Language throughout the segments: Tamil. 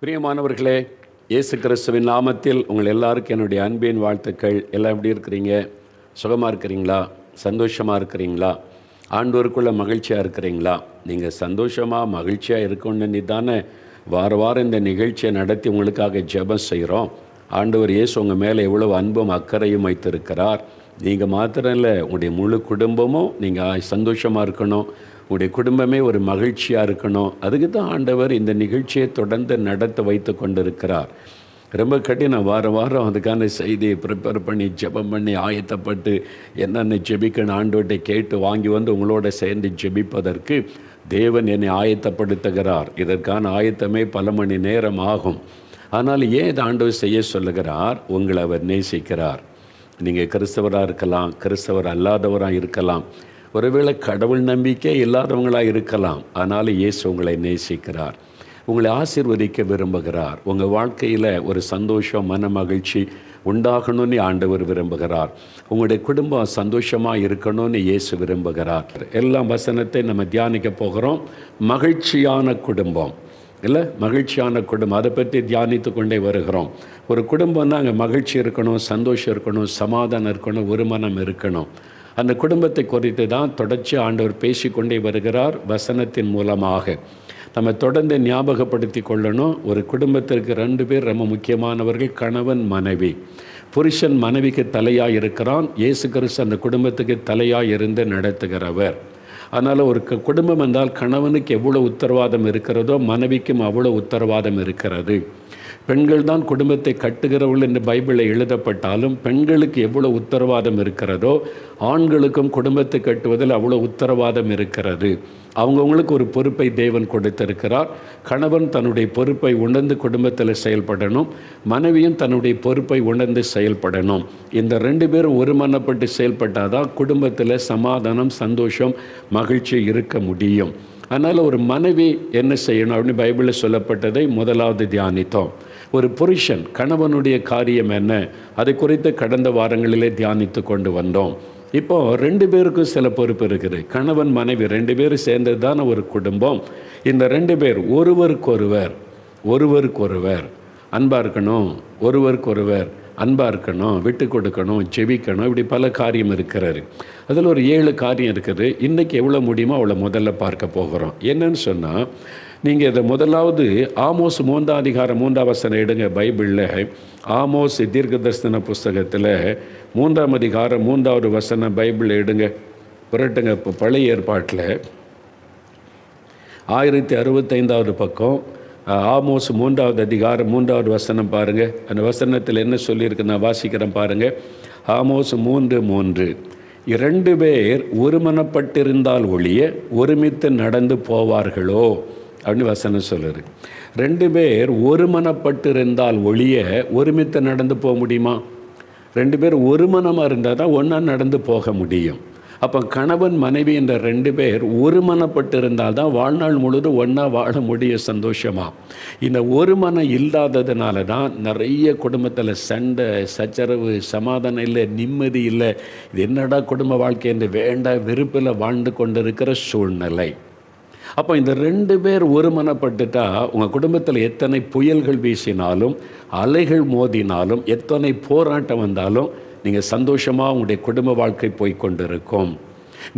பிரியமானவர்களே, இயேசு கிறிஸ்துவின் நாமத்தில் உங்கள் எல்லாருக்கும் என்னுடைய அன்பின் வாழ்த்துக்கள். எல்லாம் எப்படி இருக்கிறீங்க? சுகமாக இருக்கிறீங்களா? சந்தோஷமாக இருக்கிறீங்களா? ஆண்டவருக்குள்ள மகிழ்ச்சியாக இருக்கிறீங்களா? நீங்கள் சந்தோஷமாக மகிழ்ச்சியாக இருக்கணும்னு தானே வாரம் இந்த நிகழ்ச்சியை நடத்தி உங்களுக்காக ஜெபம் செய்கிறோம். ஆண்டவர் இயேசு உங்கள் மேலே எவ்வளோ அன்பும் அக்கறையும் வைத்திருக்கிறார். நீங்கள் மாத்திரம் இல்லை, உங்களுடைய முழு குடும்பமும் நீங்கள் சந்தோஷமாக இருக்கணும். உங்களுடைய குடும்பமே ஒரு மகிழ்ச்சியாக இருக்கணும். அதுக்கு தான் ஆண்டவர் இந்த நிகழ்ச்சியை தொடர்ந்து நடத்த வைத்து கொண்டிருக்கிறார். ரொம்ப கடினம். வாரம் அதுக்கான செய்தியை ப்ரிப்பேர் பண்ணி ஜெபம் பண்ணி ஆயத்தப்பட்டு என்னென்ன ஜெபிக்கணும் ஆண்டவர்கிட்ட கேட்டு வாங்கி வந்து உங்களோட சேர்ந்து ஜெபிப்பதற்கு தேவன் என்னை ஆயத்தப்படுத்துகிறார். இதற்கான ஆயத்தமே பல மணி நேரம் ஆகும். ஆனால் ஏன் இதை ஆண்டவர் செய்ய சொல்லுகிறார்? உங்களை அவர் நேசிக்கிறார். நீங்கள் கிறிஸ்தவராக இருக்கலாம், கிறிஸ்தவர் அல்லாதவராக இருக்கலாம், ஒருவேளை கடவுள் நம்பிக்கை இல்லாதவங்களாக இருக்கலாம். ஆனாலும் இயேசு உங்களை நேசிக்கிறார், உங்களை ஆசீர்வதிக்க விரும்புகிறார். உங்கள் வாழ்க்கையில் ஒரு சந்தோஷம், மன மகிழ்ச்சி உண்டாகணும்னு ஆண்டவர் விரும்புகிறார். உங்களுடைய குடும்பம் சந்தோஷமாக இருக்கணும்னு இயேசு விரும்புகிறார். எல்லாம் வசனத்தை நம்ம தியானிக்க போகிறோம். மகிழ்ச்சியான குடும்பம் இல்லை, மகிழ்ச்சியான குடும்பம், அதை பற்றி தியானித்து கொண்டே வருகிறோம். ஒரு குடும்பம்னா அங்கே மகிழ்ச்சி இருக்கணும், சந்தோஷம் இருக்கணும், சமாதானம் இருக்கணும், ஒரு மனம் இருக்கணும். அந்த குடும்பத்தை குறித்து தான் தொடர்ச்சி ஆண்டவர் பேசிக்கொண்டே வருகிறார் வசனத்தின் மூலமாக. நம்ம தொடர்ந்து ஞாபகப்படுத்தி கொள்ளணும். ஒரு குடும்பத்திற்கு 2 பேர் ரொம்ப முக்கியமானவர்கள், கணவன் மனைவி. புருஷன் மனைவிக்கு தலையாக இருக்கிறான். இயேசு கிறிஸ்து அந்த குடும்பத்துக்கு தலையாக இருந்து நடத்துகிறவர். அதனால் ஒரு குடும்பம் என்றால் கணவனுக்கு எவ்வளோ உத்தரவாதம் இருக்கிறதோ மனைவிக்கும் அவ்வளோ உத்தரவாதம் இருக்கிறது. பெண்கள் தான் குடும்பத்தை கட்டுகிறவர்கள் என்று பைபிளில் எழுதப்பட்டாலும் பெண்களுக்கு எவ்வளோ உத்தரவாதம் இருக்கிறதோ ஆண்களுக்கும் குடும்பத்தை கட்டுவதில் அவ்வளோ உத்தரவாதம் இருக்கிறது. அவங்கவுங்களுக்கு ஒரு பொறுப்பை தேவன் கொடுத்திருக்கிறார். கணவன் தன்னுடைய பொறுப்பை உணர்ந்து குடும்பத்தில் செயல்படணும், மனைவியும் தன்னுடைய பொறுப்பை உணர்ந்து செயல்படணும். இந்த 2 பேரும் ஒருமனப்பட்டு செயல்பட்டால் தான் குடும்பத்தில் சமாதானம், சந்தோஷம், மகிழ்ச்சி இருக்க முடியும். அதனால் ஒரு மனைவி என்ன செய்யணும் அப்படின்னு பைபிளில் சொல்லப்பட்டதை முதலாவது தியானித்தோம். ஒரு புருஷன், கணவனுடைய காரியம் என்ன, அதை குறித்து கடந்த வாரங்களிலே தியானித்து கொண்டு வந்தோம். இப்போது 2 பேருக்கும் சில பொறுப்பு இருக்குது. கணவன் மனைவி 2 பேரும் சேர்ந்தது தானே ஒரு குடும்பம். இந்த 2 பேர் ஒருவருக்கொருவர் அன்பாக இருக்கணும், ஒருவருக்கொருவர் அன்பாக இருக்கணும், விட்டு கொடுக்கணும், ஜெபிக்கணும், இப்படி பல காரியம் இருக்கிறாரு. அதில் ஒரு 7 காரியம் இருக்குது. இன்றைக்கி எவ்வளோ முடியுமோ அவ்வளோ முதல்ல பார்க்க போகிறோம். என்னன்னு சொன்னால், நீங்கள் இதை முதலாவது ஆமோஸ் 3ஆம் அதிகாரம் 3ஆம் வசனம் எடுங்க. பைபிளில் ஆமோஸ் தீர்க்க தரிசன புஸ்தகத்தில் 3ஆம் அதிகாரம் 3வது வசனம் பைபிளில் எடுங்க, புரட்டுங்க. இப்போ பழைய ஏற்பாட்டில் 1065வது பக்கம் ஆமோஸ் 3ஆவது அதிகாரம் 3வது வசனம் பாருங்கள். அந்த வசனத்தில் என்ன சொல்லியிருக்கு நான் வாசிக்கிறேன் பாருங்கள். ஆமோஸ் 3:3 2 பேர் ஒருமனப்பட்டிருந்தால் ஒழிய ஒருமித்து நடந்து போவார்களோ அப்படின்னு வசனம் சொல்லுது. 2 பேர் ஒருமனப்பட்டிருந்தால் ஒழிய ஒருமித்து நடந்து போக முடியுமா? 2 பேர் ஒருமனமாக இருந்தால் தான் ஒன்றா நடந்து போக முடியும். அப்போ கணவன் மனைவி என்ற 2 பேர் ஒருமனப்பட்டு இருந்தால் தான் வாழ்நாள் முழுவதும் ஒன்றா வாழ முடியும் சந்தோஷமாக. இந்த ஒருமனம் இல்லாததுனால தான் நிறைய குடும்பத்தில் சண்டை, சச்சரவு, சமாதானம் இல்லை, நிம்மதி இல்லை. இது என்னடா குடும்ப வாழ்க்கை என்று வேண்டாம் வெறுப்பில் வாழ்ந்து கொண்டிருக்கிற சூழ்நிலை. அப்போ இந்த 2 பேர் ஒருமனப்பட்டுட்டா உங்கள் குடும்பத்தில் எத்தனை புயல்கள் வீசினாலும், அலைகள் மோதினாலும், எத்தனை போராட்டம் வந்தாலும் நீங்கள் சந்தோஷமாக உங்களுடைய குடும்ப வாழ்க்கை போய்கொண்டிருக்கும்.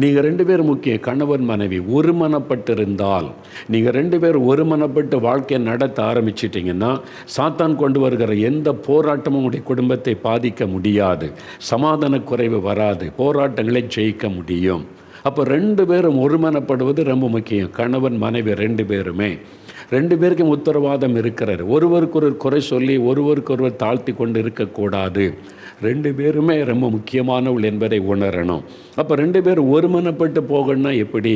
நீங்கள் 2 பேர் முக்கியம். கணவன் மனைவி ஒருமனப்பட்டிருந்தால், நீங்கள் 2 பேர் ஒருமனப்பட்டு வாழ்க்கையை நடத்த ஆரம்பிச்சிட்டிங்கன்னா சாத்தான் கொண்டு வருகிற எந்த போராட்டமும் உங்களுடைய குடும்பத்தை பாதிக்க முடியாது, சமாதான குறைவு வராது, போராட்டங்களை ஜெயிக்க முடியும். அப்போ 2 பேரும் ஒருமனப்படுவது ரொம்ப முக்கியம். கணவன் மனைவி 2 பேருமே 2 பேருக்கும் உத்தரவாதம் இருக்கிறார். ஒருவருக்கொருவர் குறை சொல்லி ஒருவருக்கொருவர் தாழ்த்தி கொண்டு இருக்கக்கூடாது. 2 பேருமே ரொம்ப முக்கியமானவள் என்பதை உணரணும். அப்போ 2 பேர் ஒருமனப்பட்டு போகணும்னா எப்படி?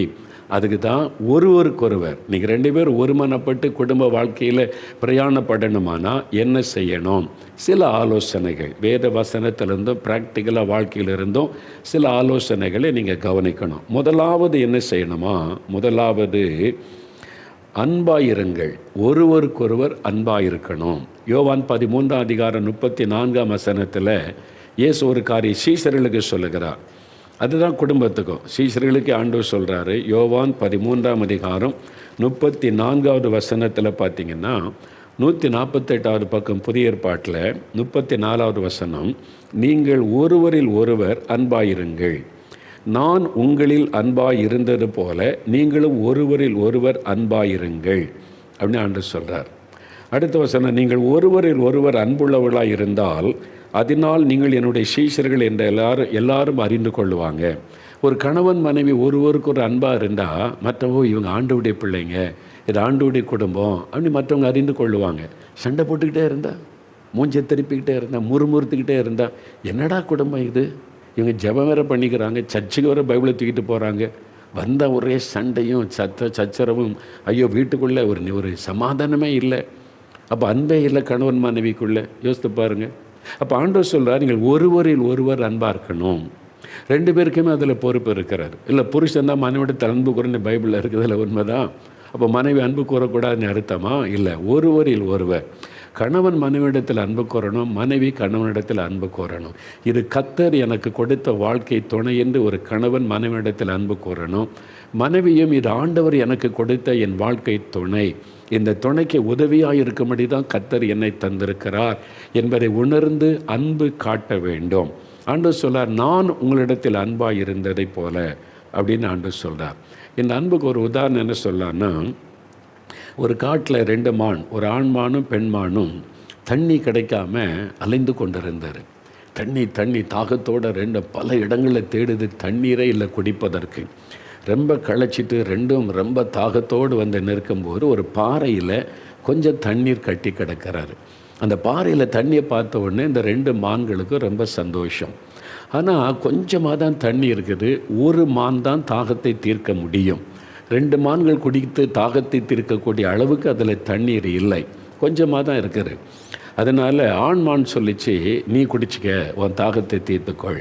அதுக்கு தான் ஒருவருக்கொருவர். நீங்கள் 2 பேர் ஒருமனப்பட்டு குடும்ப வாழ்க்கையில் பிரயாணப்படணுமானா என்ன செய்யணும்? சில ஆலோசனைகள் வேத வசனத்திலிருந்தும் ப்ராக்டிக்கலாக வாழ்க்கையிலிருந்தும் சில ஆலோசனைகளை நீங்கள் கவனிக்கணும். முதலாவது என்ன செய்யணுமா? முதலாவது அன்பாயிருங்கள், ஒருவருக்கொருவர் அன்பாயிருக்கணும். யோவான் 13ஆம் அதிகாரம் 34ஆம் வசனத்தில் இயேசு ஒரு காரியம் சீஷர்களுக்கு சொல்லுகிறார். அதுதான் குடும்பத்துக்கும் சீஷர்களுக்கு ஆண்டவர் சொல்கிறாரு. யோவான் 13ஆம் அதிகாரம் 34வது வசனத்தில் பார்த்தீங்கன்னா, 148வது பக்கம் புதிய ஏற்பாட்டில் 34வது வசனம், நீங்கள் ஒருவரில் ஒருவர் அன்பாயிருங்கள், நான் உங்களில் அன்பாயிருந்தது போல நீங்களும் ஒருவரில் ஒருவர் அன்பாயிருங்கள் அப்படின்னு ஆண்டவர் சொல்கிறார். அடுத்த வசனம், நீங்கள் ஒருவரில் ஒருவர் அன்புள்ளவர்களாக இருந்தால் அதனால் நீங்கள் என்னுடைய சீஷர்கள் என்ற எல்லாரும் அறிந்து கொள்ளுவாங்க. ஒரு கணவன் மனைவி ஒருவருக்கு ஒரு அன்பாக இருந்தால் மற்றவங்க இவங்க ஆண்டவருடைய பிள்ளைங்க, இது ஆண்டவருடைய குடும்பம் அப்படின்னு மற்றவங்க அறிந்து கொள்ளுவாங்க. சண்டை போட்டுக்கிட்டே இருந்தால், மூஞ்சை திருப்பிக்கிட்டே இருந்தால், முறுமுறுத்துக்கிட்டே இருந்தால் என்னடா குடும்பம் இது? இவங்க ஜெபம் வேறு பண்ணிக்கிறாங்க, சர்ச்சுக்கு வேறு பைபிளை தூக்கிட்டு போகிறாங்க, வந்தால் ஒரே சண்டையும் சச்சரவும், ஐயோ வீட்டுக்குள்ளே ஒரு சமாதானமே இல்லை. அப்போ அன்பே இல்லை கணவன் மனைவிக்குள்ளே. யோசித்து பாருங்கள். அப்போ ஆண்டவர் சொல்கிறார், நீங்கள் ஒருவரில் ஒருவர் அன்பாக இருக்கணும். 2 பேருக்குமே அதில் பொறுப்பு இருக்கிறார். இல்லை புருஷன் தான் மனைவிடத்தில் அன்பு கூறன்னு பைபிளில் இருக்குதுல்ல, உண்மைதான். அப்போ மனைவி அன்பு கூறக்கூடாதுன்னு அர்த்தமா? இல்லை, ஒருவரில் ஒருவர். கணவன் மனைவிடத்தில் அன்பு கூறணும், மனைவி கணவனிடத்தில் அன்பு கூறணும். இது கர்த்தர் எனக்கு கொடுத்த வாழ்க்கை துணை என்று ஒரு கணவன் மனைவிடத்தில் அன்பு கூறணும். மனைவியும் இது ஆண்டவர் எனக்கு கொடுத்த என் வாழ்க்கை துணை, இந்த துணைக்கு உதவியாக இருக்கும்படி தான் கர்த்தர் என்னை தந்திருக்கிறார் என்பதை உணர்ந்து அன்பு காட்ட வேண்டும். ஆண்டவர் சொல்றார், நான் உங்களிடத்தில் அன்பாக இருந்ததை போல அப்படின்னு ஆண்டவர் சொல்கிறார். இந்த அன்புக்கு ஒரு உதாரணம் என்ன சொல்லலான்னா, ஒரு காட்டில் 2 மான், ஒரு ஆண்மானும் பெண்மானும் தண்ணி கிடைக்காம அலைந்து கொண்டிருந்தார். தண்ணி தாகத்தோடு 2 பல இடங்களில் தேடுது, தண்ணீரே இல்லை குடிப்பதற்கு. ரொம்ப களைச்சிட்டு 2ம் ரொம்ப தாகத்தோடு வந்து நிற்கும்போது ஒரு பாறையில் கொஞ்சம் தண்ணீர் கட்டி கிடக்கிறாரு. அந்த பாறையில் தண்ணியை பார்த்த உடனே இந்த 2 மான்களுக்கும் ரொம்ப சந்தோஷம். ஆனால் கொஞ்சமாக தான் தண்ணி இருக்குது, ஒரு மான் தான் தாகத்தை தீர்க்க முடியும். 2 மான்கள் குடித்து தாகத்தை தீர்க்கக்கூடிய அளவுக்கு அதில் தண்ணீர் இல்லை, கொஞ்சமாக தான் இருக்குது. அதனால் ஆண்மான் சொல்லிச்சு, நீ குடிச்சிக்க, உன் தாகத்தை தீர்த்துக்கொள்.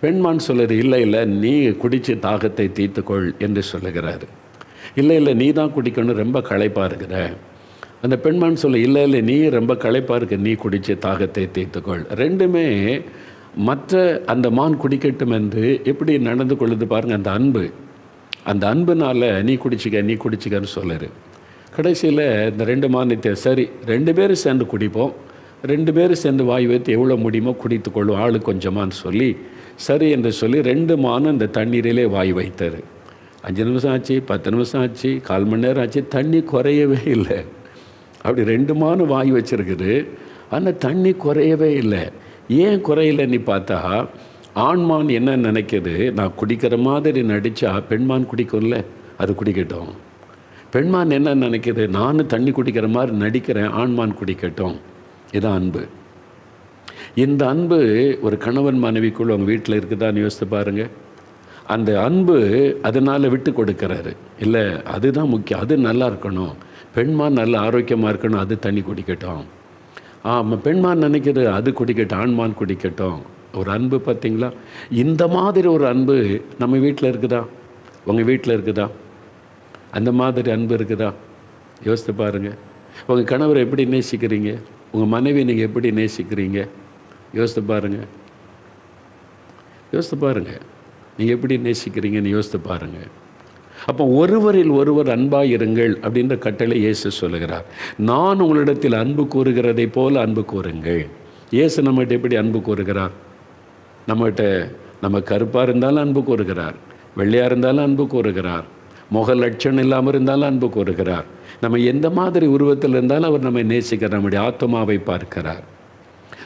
பெண்மான் சொல்லுது, இல்லை நீ குடித்து தாகத்தை தீர்த்துக்கொள் என்று சொல்லுகிறாரு. இல்லை நீ தான் குடிக்கணும், ரொம்ப களைப்பாக இருக்கிற. அந்த பெண்மான் சொல்ல, இல்லை நீ ரொம்ப களைப்பாக இருக்க, நீ குடித்து தாகத்தை தீர்த்துக்கொள். 2மே மற்ற அந்த மான் குடிக்கட்டும் என்று எப்படி நடந்து கொள்ளுது பாருங்கள். அந்த அன்புனால் நீ குடிச்சிக்கன்னு சொல்லுரு. கடைசியில் இந்த 2 மானியத்தை, சரி 2 பேரும் சேர்ந்து குடிப்போம், 2 பேரும் சேர்ந்து வாய் வைத்து எவ்வளோ முடியுமோ குடித்து கொள்ளும், ஆளு கொஞ்சமான்னு சொல்லி சரி என்று சொல்லி 2 மானும் இந்த தண்ணீரிலே வாய் வைத்தார். 5 நிமிஷம் ஆச்சு, 10 நிமிஷம் ஆச்சு, 1/4 மணி நேரம் ஆச்சு, தண்ணி குறையவே இல்லை. அப்படி 2 மானும் வாய் வச்சிருக்குது, ஆனால் தண்ணி குறையவே இல்லை. ஏன் குறையில்லைன்னு பார்த்தா, ஆண்மான் என்ன நினைக்கிது, நான் குடிக்கிற மாதிரி நடித்தா பெண்மான் குடிக்கும்ல, அது குடிக்கட்டும். பெண்மான் என்ன நினைக்கிது, நானும் தண்ணி குடிக்கிற மாதிரி நடிக்கிறேன், ஆண்மான் குடிக்கட்டும். இதுதான் அன்பு. இந்த அன்பு ஒரு கணவன் மனைவிக்குள்ள உங்கள் வீட்டில் இருக்குதான்னு யோசித்து பாருங்கள். அந்த அன்பு அதனால் விட்டு கொடுக்குறாரு. இல்லை, அதுதான் முக்கியம், அது நல்லா இருக்கணும், பெண்மான் நல்ல ஆரோக்கியமாக இருக்கணும், அது தண்ணி குடிக்கட்டும். பெண்மான் நினைக்கிறது அது குடிக்கட்டும், ஆண்மான் குடிக்கட்டும். ஒரு அன்பு பார்த்திங்களா? இந்த மாதிரி ஒரு அன்பு நம்ம வீட்டில் இருக்குதா? உங்கள் வீட்டில் இருக்குதா? அந்த மாதிரி அன்பு இருக்குதா? யோசித்து பாருங்கள். உங்கள் கணவரை எப்படி நேசிக்கிறீங்க? உங்கள் மனைவி நீங்கள் எப்படி நேசிக்கிறீங்க? யோசித்து பாருங்கள். நீங்கள் எப்படி நேசிக்கிறீங்கன்னு யோசித்து பாருங்கள். அப்போ ஒருவரில் ஒருவர் அன்பாக இருங்கள் அப்படின்ற கட்டளை இயேசு சொல்லுகிறார். நான் உங்களிடத்தில் அன்பு கூறுகிறதை போல அன்பு கூறுங்கள். இயேசு நம்மகிட்ட எப்படி அன்பு கூறுகிறார்? நம்மகிட்ட நம்ம கருப்பாக இருந்தாலும் அன்பு கூறுகிறார், வெள்ளையாக இருந்தாலும் அன்பு கூறுகிறார், முக லட்சணம் இல்லாமல் இருந்தாலும் அன்பு கூறுகிறார். நம்ம எந்த மாதிரி உருவத்தில் இருந்தாலும் அவர் நம்மை நேசிக்கிறார், நம்முடைய ஆத்மாவை பார்க்கிறார்.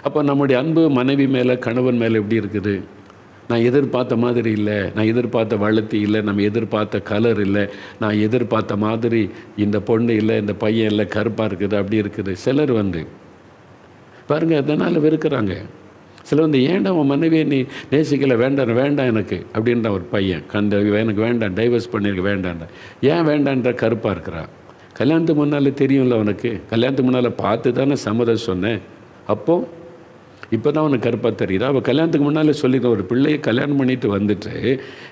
அப்போ நம்முடைய அன்பு மனைவி மேலே கணவன் மேலே எப்படி இருக்குது? நான் எதிர்பார்த்த மாதிரி இல்லை, நான் எதிர்பார்த்த வளர்த்தி இல்லை, நம்ம எதிர்பார்த்த கலர் இல்லை, நான் எதிர்பார்த்த மாதிரி இந்த பொண்ணு இல்லை, இந்த பையன் இல்லை, கருப்பாக இருக்குது, அப்படி இருக்குது. சிலர் பாருங்கள் அதனால் வெறுக்கிறாங்க. சிலர் ஏன்டா உன் மனைவியை நீ நேசிக்கலை, வேண்டாம் எனக்கு அப்படின்ற ஒரு பையன், எனக்கு வேண்டாம், டைவர்ஸ் பண்ணியிருக்க வேண்டாண்டா. ஏன் வேண்டான்ற கருப்பாக இருக்கிறான். கல்யாணத்துக்கு முன்னால் தெரியும்ல அவனுக்கு, கல்யாணத்துக்கு முன்னால் பார்த்து தானே சம்மதம் சொன்னேன். அப்போது இப்போ தான் அவனுக்கு கருப்பாக தெரியுதா? அவள் கல்யாணத்துக்கு முன்னால் சொல்லிடுற ஒரு பிள்ளையை கல்யாணம் பண்ணிட்டு வந்துட்டு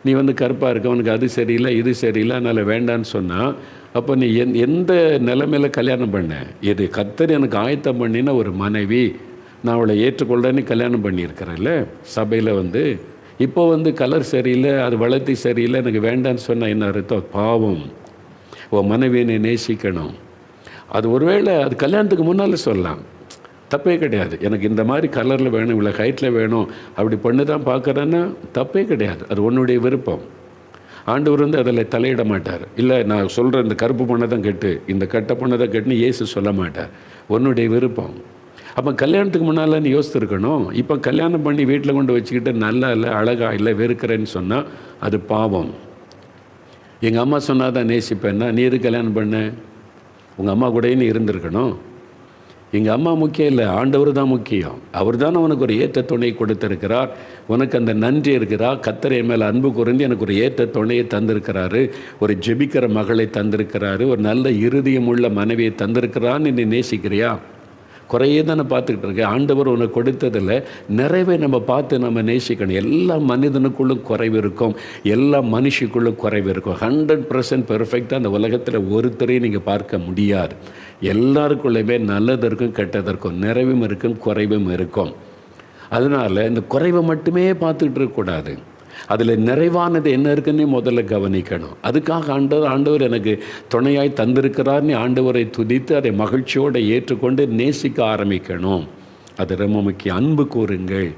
நீ கருப்பாக இருக்க, அவனுக்கு அது சரியில்லை இது சரியில்லை அதனால் வேண்டான்னு சொன்னால், அப்போ நீ எந்த நிலைமையில் கல்யாணம் பண்ண? இது கர்த்தர் எனக்கு ஆயத்தம் பண்ணின ஒரு மனைவி, நான் அவளை ஏற்றுக்கொள்றேன்னு கல்யாணம் பண்ணியிருக்கிறேன்ல சபையில். இப்போ கலர் சரியில்லை, அது வளர்த்தி சரியில்லை, எனக்கு வேண்டான்னு சொன்னால் என்ன அர்த்தம்? பாவம். உன் மனைவியை நீ நேசிக்கணும். அது ஒருவேளை அது கல்யாணத்துக்கு முன்னால் சொல்லலாம், தப்பே கிடையாது. எனக்கு இந்த மாதிரி கலரில் வேணும், இவ்வளோ ஹைட்டில் வேணும், அப்படி பண்ணி தான் பார்க்குறேன்னா தப்பே கிடையாது. அது உன்னுடைய விருப்பம். ஆண்டவர் வந்து அதில் தலையிட மாட்டார். இல்லை நான் சொல்கிற இந்த கருப்பு பொண்ணை தான் கெட்டு, இந்த கட்டை பொண்ணை தான் கெட்டுன்னு இயேசு சொல்ல மாட்டார். உன்னுடைய விருப்பம். அப்போ கல்யாணத்துக்கு முன்னால் நீ யோசித்துருக்கணும். இப்போ கல்யாணம் பண்ணி வீட்டில் கொண்டு வச்சுக்கிட்டு நல்லா இல்லை, அழகா இல்லை, வெறுக்கிறேன்னு சொன்னால் அது பாவம். எங்கள் அம்மா சொன்னால் தான் நேசிப்பேன்னா நீ எது கல்யாணம் பண்ண? உங்கள் அம்மா கூடயே நீ இருந்திருக்கணும். எங்கள் அம்மா முக்கியம் இல்லை, ஆண்டவர் தான் முக்கியம். அவர் தானே உனக்கு ஒரு ஏற்ற துணை கொடுத்திருக்கிறார். உனக்கு அந்த நன்றி இருக்கிறா. கர்த்தர் என் மேலே அன்பு கூர்ந்து எனக்கு ஒரு ஏற்ற துணையை தந்திருக்கிறாரு, ஒரு ஜெபிக்கிற மகளை தந்திருக்கிறாரு, ஒரு நல்ல இருதயம் உள்ள மனைவியை தந்திருக்கிறான்னு நீ நேசிக்கிறியா? குறையே தானே பார்த்துக்கிட்டு இருக்கேன். ஆண்டவர் உனக்கு கொடுத்ததில் நிறைவே நம்ம பார்த்து நம்ம நேசிக்கணும். எல்லா மனிதனுக்குள்ளும் குறைவு இருக்கும், எல்லா மனுஷிக்குள்ளும் குறைவு இருக்கும். 100% பெர்ஃபெக்டாக அந்த உலகத்தில் ஒருத்தரையும் நீங்கள் பார்க்க முடியாது. எல்லாருக்குள்ளேயுமே நல்லதற்கும் கெட்டதற்கும் நிறைவும் இருக்கும், குறைவும் இருக்கும். அதனால் இந்த குறைவை மட்டுமே பார்த்துக்கிட்டு இருக்கக்கூடாது. அதில் நிறைவானது என்ன இருக்குன்னு முதல்ல கவனிக்கணும். அதுக்காக ஆண்டவர் எனக்கு துணையாய் தந்திருக்கிறார்னு ஆண்டவரை துதித்து அதை மகிழ்ச்சியோடு ஏற்றுக்கொண்டு நேசிக்க ஆரம்பிக்கணும். அது ரொம்ப முக்கியம். அன்பு கூறுங்கள்.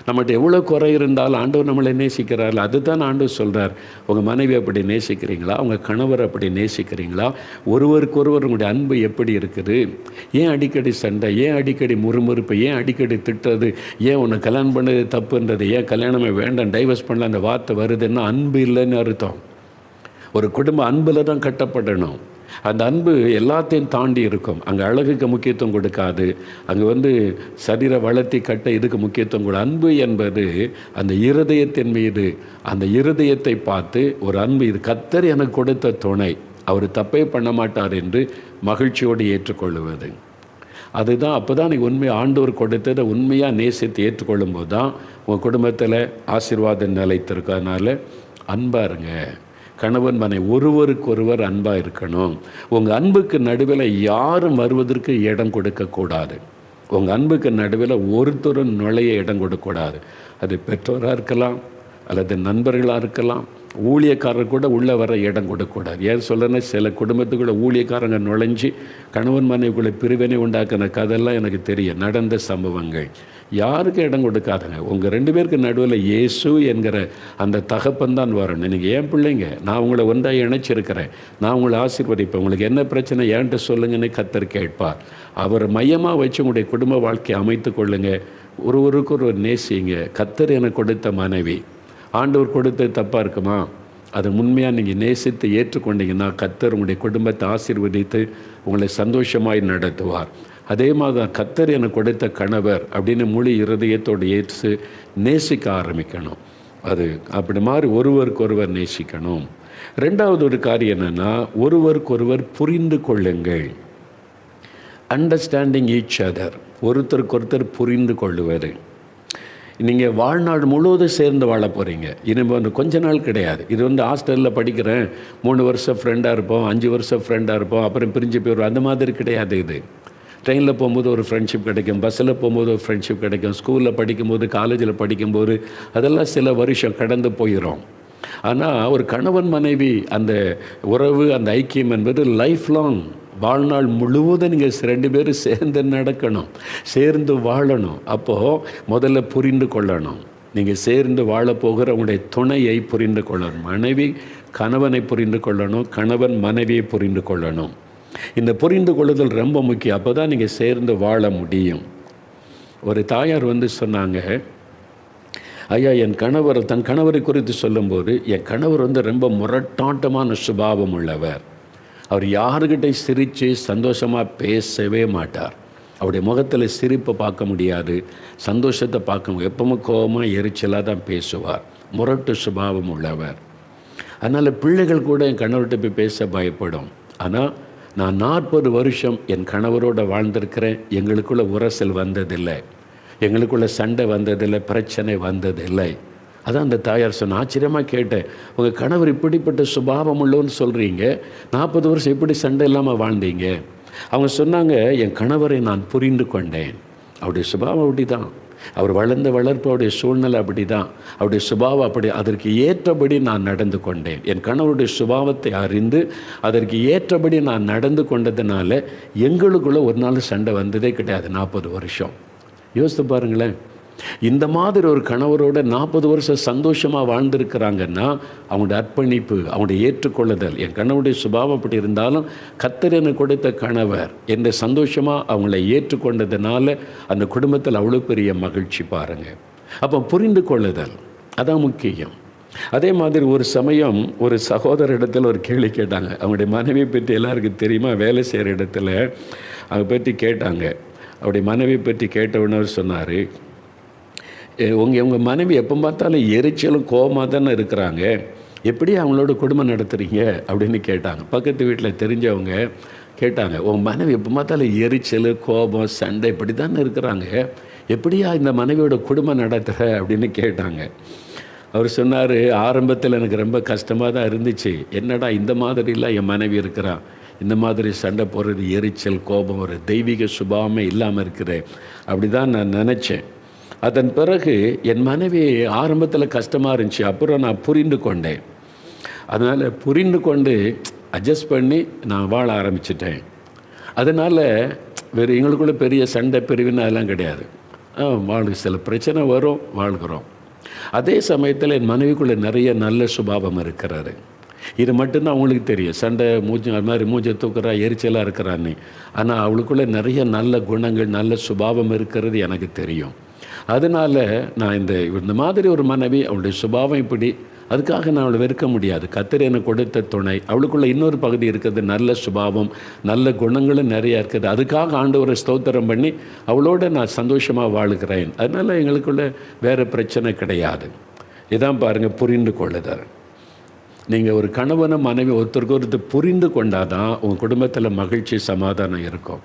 நம்மகிட்ட எவ்வளோ குறை இருந்தாலும் ஆண்டவர் நம்மளை நேசிக்கிறார். அதுதான் ஆண்டவர் சொல்கிறார். உங்கள் மனைவி அப்படி நேசிக்கிறீங்களா? உங்கள் கணவர் அப்படி நேசிக்கிறீங்களா? ஒருவருக்கொருவர் உங்களுடைய அன்பு எப்படி இருக்குது? ஏன் அடிக்கடி சண்டை? ஏன் அடிக்கடி முறுமுறுப்பு? ஏன் அடிக்கடி திட்டுறது? ஏன் உன்னை கல்யாணம் பண்ணது தப்புன்றது? ஏன் கல்யாணமே வேண்டாம், டைவர்ஸ் பண்ணலாம் அந்த வார்த்தை வருதுன்னா அன்பு இல்லைன்னு அர்த்தம். ஒரு குடும்பம் அன்பில் தான் கட்டப்படணும். அந்த அன்பு எல்லாத்தையும் தாண்டி இருக்கும். அங்கே அழகுக்கு முக்கியத்துவம் கொடுக்காது, அங்கே சரீர வளர்த்தி கட்ட இதுக்கு முக்கியத்துவம் கொடு. அன்பு என்பது அந்த இருதயத்தின் மீது, அந்த இருதயத்தை பார்த்து ஒரு அன்பு, இது கர்த்தர் எனக்கு கொடுத்த துணை, அவர் தப்பே பண்ண மாட்டார் என்று மகிழ்ச்சியோடு ஏற்றுக்கொள்வது. அதுதான். அப்போ தான் நீங்கள் உண்மையாக ஆண்டவர் கொடுத்ததை உண்மையாக நேசித்து ஏற்றுக்கொள்ளும் போது தான் உங்கள் குடும்பத்தில் ஆசீர்வாதம் நிலைத்திருக்கும். அதனால் அன்பாக இருங்க. கணவன் மனைவி ஒருவருக்கொருவர் அன்பாக இருக்கணும். உங்கள் அன்புக்கு நடுவில் யாரும் வருவதற்கு இடம் கொடுக்கக்கூடாது. உங்கள் அன்புக்கு நடுவில் ஒருத்தரும் நுழைய இடம் கொடுக்கக்கூடாது. அது பெற்றோராக இருக்கலாம், அல்லது நண்பர்களாக இருக்கலாம், ஊழியக்காரர் கூட உள்ளே வர இடம் கொடுக்கக்கூடாது. ஏன் சொல்கிறேன்னா, சில குடும்பத்துக்குள்ளே ஊழியக்காரங்க நுழைஞ்சி கணவன் மனைவிக்குள்ளே பிரிவினை உண்டாக்குன கதெல்லாம் எனக்கு தெரியும், நடந்த சம்பவங்கள். யாருக்கு இடம் கொடுக்காதுங்க. உங்கள் 2 பேருக்கு நடுவில் இயேசு என்கிற அந்த தகப்பன் தான் வரணும். நீங்கள் ஏன் பிள்ளைங்க, நான் உங்களை ஒன்றாக இணைச்சிருக்கிறேன், நான் உங்களை ஆசீர்வதிப்பேன், உங்களுக்கு என்ன பிரச்சனை ஏன்ட்டு சொல்லுங்கன்னு கர்த்தர் கேட்பார். அவர் மையமாக வச்சு உங்களுடைய குடும்ப வாழ்க்கையை அமைத்து கொள்ளுங்க. ஒருவருக்கு ஒரு நேசிங்க. கர்த்தர் எனக்கு கொடுத்த மனைவி ஆண்டவர் கொடுத்தது தப்பாக இருக்குமா? அதை உண்மையாக நீங்கள் நேசித்து ஏற்றுக்கொண்டீங்கன்னா கர்த்தர் உங்களுடைய குடும்பத்தை ஆசீர்வதித்து உங்களை சந்தோஷமாய் நடத்துவார். அதே மாதிரி தான் கர்த்தர் எனக்கு கொடுத்த கணவர் அப்படின்னு முழு இருதயத்தோடு ஏற்று நேசிக்க ஆரம்பிக்கணும். அது அப்படி மாதிரி ஒருவருக்கொருவர் நேசிக்கணும். 2வது ஒரு காரியம் என்னென்னா, ஒருவருக்கொருவர் புரிந்து கொள்ளுங்கள். Understanding each other. ஒருத்தருக்கொருத்தர் புரிந்து கொள்ளுவது. நீங்கள் வாழ்நாள் முழுவதும் சேர்ந்து வாழ போகிறீங்க. இனிமேல் கொஞ்ச நாள் கிடையாது. இது ஹாஸ்டலில் படிக்கிறேன், 3 வருஷம் ஃப்ரெண்டாக இருப்போம், 5 வருஷம் ஃப்ரெண்டாக இருப்போம், அப்புறம் பிரிஞ்சு போயிடுவோம். அந்த மாதிரி கிடையாது. இது ட்ரெயினில் போகும்போது ஒரு ஃப்ரெண்ட்ஷிப் கிடைக்கும், பஸ்ஸில் போகும்போது ஒரு ஃப்ரெண்ட்ஷிப் கிடைக்கும், ஸ்கூலில் படிக்கும்போது, காலேஜில் படிக்கும்போது, அதெல்லாம் சில வருஷம் கடந்து போயிடும். ஆனால் ஒரு கணவன் மனைவி அந்த உறவு, அந்த ஐக்கியம் என்பது லைஃப் லாங், வாழ்நாள் முழுவதும் நீங்கள் 2 பேரும் சேர்ந்து நடக்கணும், சேர்ந்து வாழணும். அப்போது முதல்ல புரிந்து கொள்ளணும். நீங்கள் சேர்ந்து வாழப்போகிற உங்களுடைய துணையை புரிந்து கொள்ளணும். மனைவி கணவனை புரிந்து கொள்ளணும், கணவன் மனைவியை புரிந்து கொள்ளணும். இந்த புரிந்து கொள்ளுதல் ரொம்ப முக்கியம். அப்போ தான் நீங்கள் சேர்ந்து வாழ முடியும். ஒரு தாயார் சொன்னாங்க, ஐயா, என் கணவர், தன் கணவரை குறித்து சொல்லும்போது, என் கணவர் ரொம்ப முரட்டாட்டமான சுபாவம் உள்ளவர். அவர் யாருக்கிட்ட சிரித்து சந்தோஷமாக பேசவே மாட்டார். அவருடைய முகத்தில் சிரிப்பை பார்க்க முடியாது, சந்தோஷத்தை பார்க்க, எப்பவும் கோபமாக எரிச்சலாக தான் பேசுவார். முரட்டு சுபாவம் உள்ளவர். அதனால் பிள்ளைகள் கூட என் கணவர்கிட்ட போய் பேச பயப்படும். ஆனால் நான் 40 வருஷம் என் கணவரோடு வாழ்ந்திருக்கிறேன். எங்களுக்குள்ள உரசல் வந்ததில்லை, எங்களுக்குள்ள சண்டை வந்ததில்லை, பிரச்சனை வந்ததில்லை. அதான் அந்த தாயார் சொன்ன. ஆச்சரியமாக கேட்டேன், உங்கள் கணவர் இப்படிப்பட்ட சுபாவம் உள்ளோன்னு சொல்கிறீங்க, 40 வருஷம் எப்படி சண்டை இல்லாமல் வாழ்ந்தீங்க? அவங்க சொன்னாங்க, என் கணவரை நான் புரிந்து கொண்டேன். அவருடைய சுபாவம் அப்படி தான். அவர் வளர்ந்த வளர்ப்பு அவருடைய சூழ்நிலை அப்படி தான், அவருடைய சுபாவம் அப்படி. அதற்கு ஏற்றபடி நான் நடந்து கொண்டேன். என் கணவருடைய சுபாவத்தை அறிந்து அதற்கு ஏற்றபடி நான் நடந்து கொண்டதுனால எங்களுக்குள்ளே ஒரு நாள் சண்டை வந்ததே கிடையாது. 40 வருஷம் யோசித்து பாருங்களேன். இந்த மாதிரி ஒரு கணவரோட 40 வருஷம் சந்தோஷமாக வாழ்ந்திருக்கிறாங்கன்னா அவங்களுடைய அர்ப்பணிப்பு, அவங்களுடைய ஏற்றுக்கொள்ளுதல். என் கணவருடைய சுபாவம் அப்படி இருந்தாலும் கர்த்தர் எனக்கு கொடுத்த கணவர் என்னை சந்தோஷமாக அவங்கள ஏற்றுக்கொண்டதுனால அந்த குடும்பத்தில் அவ்வளோ பெரிய மகிழ்ச்சி பாருங்கள். அப்போ புரிந்து கொள்ளுதல் அதான் முக்கியம். அதே மாதிரி ஒரு சமயம் ஒரு சகோதர இடத்துல ஒரு கேள்வி கேட்டாங்க. அவங்களுடைய மனைவியை பற்றி எல்லாருக்கும் தெரியுமா, வேலை செய்கிற இடத்துல அவங்க பற்றி கேட்டாங்க. அவருடைய மனைவியை பற்றி கேட்டவுடனே அவர் சொன்னார், உங்கள் மனைவி எப்போ பார்த்தாலும் எரிச்சலும் கோபமாக தானே இருக்கிறாங்க, எப்படி அவங்களோட குடும்பம் நடத்துகிறீங்க அப்படின்னு கேட்டாங்க. பக்கத்து வீட்டில் தெரிஞ்சவங்க கேட்டாங்க, உங்கள் மனைவி எப்போ பார்த்தாலும் எரிச்சல் கோபம் சண்டை இப்படி தானே இருக்கிறாங்க, எப்படியா இந்த மனைவியோட குடும்பம் நடத்துகிற அப்படின்னு கேட்டாங்க. அவர் சொன்னார், ஆரம்பத்தில் எனக்கு ரொம்ப கஷ்டமாக தான் இருந்துச்சு. என்னடா இந்த மாதிரிலாம் என் மனைவி இருக்கிறான், இந்த மாதிரி சண்டை போடுறது, எரிச்சல் கோபம் ஒரு தெய்வீக சுபாவமே இல்லாமல் இருக்கிறேன் அப்படி தான் நான் நினச்சேன். அதன் பிறகு என் மனைவி ஆரம்பத்தில் கஷ்டமாக இருந்துச்சு, அப்புறம் நான் புரிந்து கொண்டேன். அதனால் புரிந்து கொண்டு அட்ஜஸ்ட் பண்ணி நான் வாழ ஆரம்பிச்சிட்டேன். அதனால் வேறு எங்களுக்குள்ளே பெரிய சண்டை பிரிவினை அதெல்லாம் கிடையாது. சில பிரச்சனை வரும், வாழ்கிறோம். அதே சமயத்தில் என் மனைவிக்குள்ளே நிறைய நல்ல சுபாவம் இருக்கிறாரு. இது மட்டும்தான் அவங்களுக்கு தெரியும். சண்டை அது மாதிரி மூஞ்சை தூக்குறா, எரிச்சலாக இருக்கிறான்னு. ஆனால் அவளுக்குள்ளே நிறைய நல்ல குணங்கள் நல்ல சுபாவம் இருக்கிறது எனக்கு தெரியும். அதனால் நான் இந்த மாதிரி ஒரு மனைவி, அவளுடைய சுபாவம் இப்படி, அதுக்காக நான் அவளை வெறுக்க முடியாது. கர்த்தர் எனக்கு கொடுத்த துணை. அவளுக்குள்ளே இன்னொரு பகுதி இருக்கிறது, நல்ல சுபாவம் நல்ல குணங்களும் நிறையா இருக்குது. அதுக்காக ஆண்டவரை ஸ்தோத்திரம் பண்ணி அவளோட நான் சந்தோஷமாக வாழுகிறேன். அதனால் எங்களுக்குள்ள வேறு பிரச்சனை கிடையாது. இதான் பாருங்கள் புரிந்து கொள்ளுதல். நீங்கள் ஒரு கணவனை மனைவி ஒருத்தருக்கு ஒருத்தர் புரிந்து கொண்டாதான் உங்கள் குடும்பத்தில் மகிழ்ச்சி சமாதானம் இருக்கும்.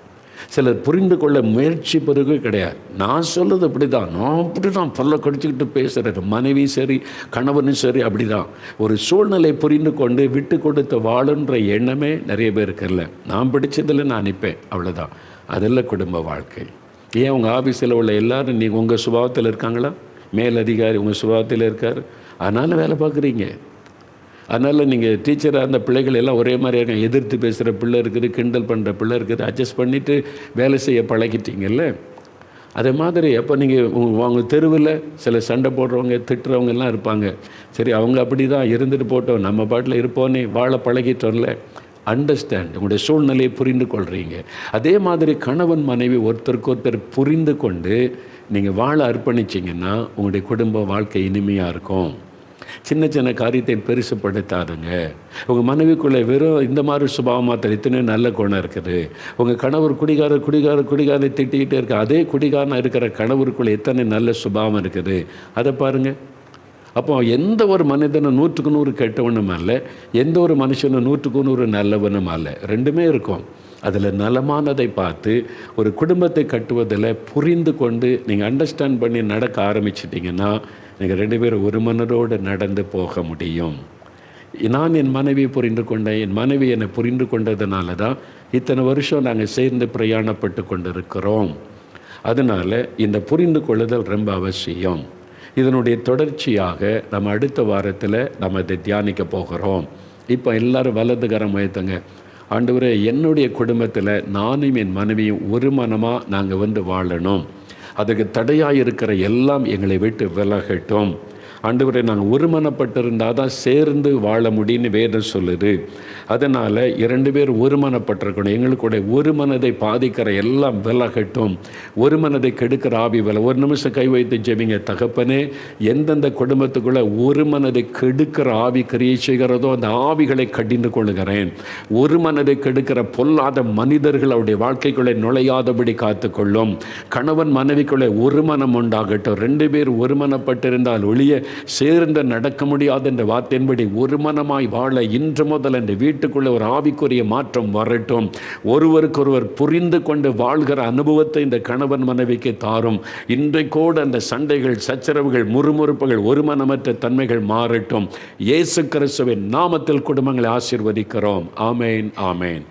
சிலர் புரிந்து கொள்ள முயற்சி பிறகு கிடையாது. நான் சொல்கிறது அப்படி தான், நான் அப்படி தான் பல்ல கடிச்சிக்கிட்டு பேசுகிறது. மனைவி சரி கணவனும் சரி அப்படி தான். ஒரு சூழ்நிலை புரிந்து கொண்டு விட்டு கொடுத்து வாழுன்ற எண்ணமே நிறைய பேருக்கு இல்லை. நான் பிடிச்சதில் நான் நிற்பேன், அவ்வளோதான். அதெல்லாம் குடும்ப வாழ்க்கை. ஏன் உங்கள் ஆஃபீஸில் உள்ள எல்லோரும் நீங்கள் உங்கள் சுபாவத்தில் இருக்காங்களா? மேலதிகாரி உங்கள் சுபாவத்தில் இருக்கார், அதனால் வேலை பார்க்குறீங்க. அதனால் நீங்கள் டீச்சராக இருந்த பிள்ளைகள் எல்லாம் ஒரே மாதிரி இருக்காங்க. எதிர்த்து பேசுகிற பிள்ளை இருக்குது, கிண்டல் பண்ணுற பிள்ளை இருக்குது. அட்ஜஸ்ட் பண்ணிவிட்டு வேலை செய்ய பழகிட்டீங்கல்ல. அதே மாதிரி அப்போ நீங்கள் அவங்க தெருவில் சில சண்டை போடுறவங்க திட்டுறவங்க எல்லாம் இருப்பாங்க. சரி, அவங்க அப்படி தான் இருந்துட்டு போட்டோம், நம்ம பாட்டில் இருப்போன்னே வாழ பழகிட்டோம்ல. அண்டர்ஸ்டாண்ட், உங்களுடைய சூழ்நிலையை புரிந்து கொள்கிறீங்க. அதே மாதிரி கணவன் மனைவி ஒருத்தருக்கு ஒருத்தர் புரிந்து கொண்டு நீங்கள் வாழ அர்ப்பணிச்சிங்கன்னா உங்களுடைய குடும்ப வாழ்க்கை இனிமையாக இருக்கும். சின்ன சின்ன காரியத்தை பெருசுப்படுத்தாதுங்க. உங்கள் மனைவிக்குள்ளே வெறும் இந்த மாதிரி சுபாவமாக இத்தனை நல்ல குணம் இருக்குது. உங்கள் கணவர் குடிகார திட்டிக்கிட்டே இருக்க, அதே குடிகாரனாக இருக்கிற கணவருக்குள்ளே எத்தனை நல்ல சுபாவம் இருக்குது, அதை பாருங்கள். அப்போ எந்த ஒரு மனிதனும் 100க்கு 100 கெட்டவனும் அல்ல, எந்த ஒரு மனுஷனும் 100க்கு 100 நல்லவனும் அல்ல. ரெண்டுமே இருக்கும். அதில் நலமானதை பார்த்து ஒரு குடும்பத்தை கட்டுவதில் புரிந்து கொண்டு நீங்கள் அண்டர்ஸ்டாண்ட் பண்ணி நடக்க ஆரம்பிச்சிட்டிங்கன்னா நீங்கள் 2 பேரும் ஒரு மனதோடு நடந்து போக முடியும். நான் என் மனைவியை புரிந்து கொண்டேன், என் மனைவி என்னை புரிந்து கொண்டதுனால தான் இத்தனை வருஷம் நாங்கள் சேர்ந்து பிரயாணப்பட்டு கொண்டு இருக்கிறோம். அதனால் இந்த புரிந்து கொள்ளுதல் ரொம்ப அவசியம். இதனுடைய தொடர்ச்சியாக நம்ம அடுத்த வாரத்தில் நம்ம இதை தியானிக்க போகிறோம். இப்போ எல்லோரும் வலதுகரம் உயர்த்துங்க. ஆண்டவரே, என்னுடைய குடும்பத்தில் நானும் என் மனைவியும் ஒரு மனமாக நாங்கள் வாழணும். அதுக்கு தடையாக இருக்கிற எல்லாம் எங்களை விட்டு விலகட்டும். ஆண்டவரே, நாங்கள் ஒருமனப்பட்டிருந்தால் தான் சேர்ந்து வாழ முடியும்னு வேதம் சொல்லுது. அதனால் 2 பேர் ஒருமனப்பட்டிருக்கணும். எங்களுடைய ஒரு மனதை பாதிக்கிற எல்லாம் விலகட்டும். ஒரு மனதை கெடுக்கிற ஆவி ஒரு நிமிஷம் கை வைத்து ஜெபிங்க. தகப்பனே, எந்தெந்த குடும்பத்துக்குள்ளே ஒரு மனதை கெடுக்கிற ஆவி கிரியை செய்கிறதோ அந்த ஆவிகளை கடிந்து கொள்ளுகிறேன். ஒரு மனதை கெடுக்கிற பொல்லாத மனிதர்கள் அவருடைய வாழ்க்கைக்குள்ளே நுழையாதபடி காத்துக்கொள்ளும். கணவன் மனைவிக்குள்ளே ஒரு மனம் உண்டாகட்டும். 2 பேர் ஒருமனப்பட்டிருந்தால் ஒழிய சேர்ந்து நடக்க முடியாத என்ற வார்த்தையின்படி ஒரு மனமாய் வாழ இன்று முதல் இந்த வீட்டுக்குள்ளே ஒரு ஆவிக்குரிய மாற்றம் வரட்டும். ஒருவருக்கொருவர் புரிந்து கொண்டு வாழ்கிற அனுபவத்தை இந்த கணவன் மனைவிக்கு தாரும். இன்றைக்கோடு அந்த சண்டைகள் சச்சரவுகள் முறுமுறுப்புகள் ஒரு மனமற்ற தன்மைகள் மாறட்டும். இயேசு கிறிஸ்துவின் நாமத்தில் குடும்பங்களை ஆசீர்வதிக்கிறோம். ஆமேன், ஆமேன்.